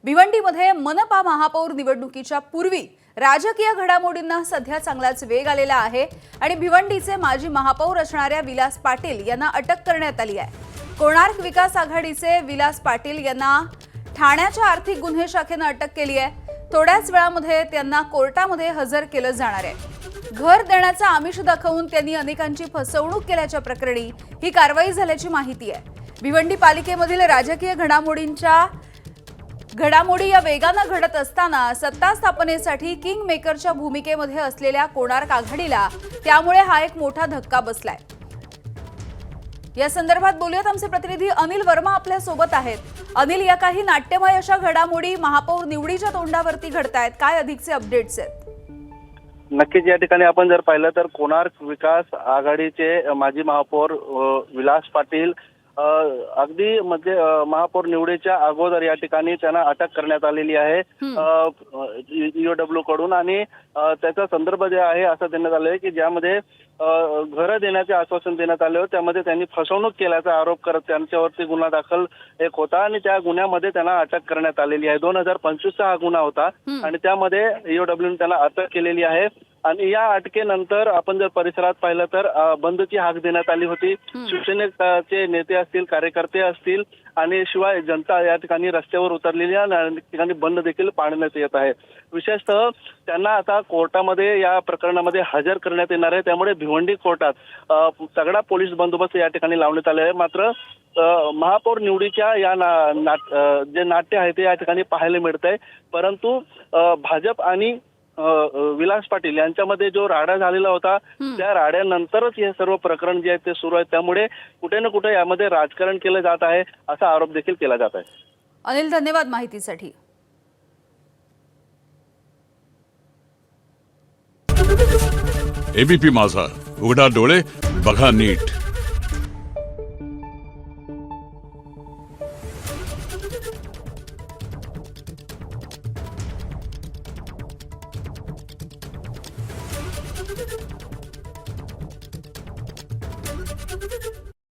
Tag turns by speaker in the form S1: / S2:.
S1: भिवंडीमध्ये मनपा महापौर निवडणुकीच्या पूर्वी राजकीय घडामोडींना सध्या चांगलाच वेग आलेला आहे आणि भिवंडीचे माजी महापौर असणाऱ्या विलास पाटील यांना अटक करण्यात आली आहे। कोणार्क विकास आघाडीचे विलास पाटील यांना ठाण्याच्या आर्थिक गुन्हे शाखेने अटक केली आहे। थोड्याच वेळामध्ये त्यांना कोर्टामध्ये हजर केलं जाणार आहे। घर देण्याचा आमिष दाखवून त्यांनी अनेकांची फसवणूक केल्याच्या प्रकरणी ही कारवाई झाल्याची माहिती आहे। भिवंडी पालिकेमधील राजकीय घडामोडी या वेगाने घडत असताना सत्ता स्थापनेसाठी किंग मेकरच्या भूमिकेमध्ये असलेल्या कोणार्क आघाडीला त्यामुळे हा एक मोठा धक्का बसलाय। या संदर्भात बोलूयात, आमचे प्रतिनिधी अनिल वर्मा आपल्या सोबत आहेत। अनिल, या काही नाट्यमय अशा घडामोडी महापौर निवडीच्या तोंडावरती घडतायत, काय अधिकचे अपडेट्स आहेत?
S2: नक्कीच या ठिकाणी आपण जर पाहिलं तर कोणार्क विकास आघाडीचे माजी महापौर विलास पाटील अगदी म्हणजे महापौर निवडीच्या अगोदर या ठिकाणी त्यांना अटक करण्यात आलेली आहे ईओडब्ल्यू कडून आणि त्याचा संदर्भ जे आहे असं देण्यात आलं आहे की ज्यामध्ये घर देण्याचे आश्वासन देण्यात आले होते, त्यामध्ये त्यांनी फसवणूक केल्याचा आरोप करत त्यांच्यावरती गुन्हा दाखल एक होता आणि त्या गुन्ह्यामध्ये त्यांना अटक करण्यात आलेली आहे। 2025चा हा गुन्हा होता आणि त्यामध्ये ईओडब्ल्यूने त्यांना अटक केलेली आहे। आणि या अटकेनंतर आपण जर परिसरात पाहिलं तर बंदची हाक देण्यात आली होती। शिवसेनेचे नेते असतील, कार्यकर्ते असतील आणि शिवाय जनता या ठिकाणी रस्त्यावर उतरलेली आहे आणि ठिकाणी बंद देखील पाळण्यात येत आहे। विशेषतः त्यांना आता कोर्टामध्ये या प्रकरणामध्ये हजर करण्यात येणार आहे, त्यामुळे भिवंडी कोर्टात तगडा पोलीस बंदोबस्त या ठिकाणी लावण्यात आले आहे। मात्र महापौर निवडीच्या या जे नाट्य आहे ते या ठिकाणी पाहायला मिळत आहे, परंतु भाजप आणि विलास पाटील यांच्यामध्ये जो राडा झालेला होता त्या राड्यानंतरच हे सर्व प्रकरण जे आहे ते सुरू आहे, त्यामुळे कुठे ना कुठे यामध्ये राजकारण केलं जात आहे असा आरोप देखील केला जात आहे।
S1: अनिल, धन्यवाद माहितीसाठी।
S3: एबीपी माझा, उघडा डोळे बघा नीट।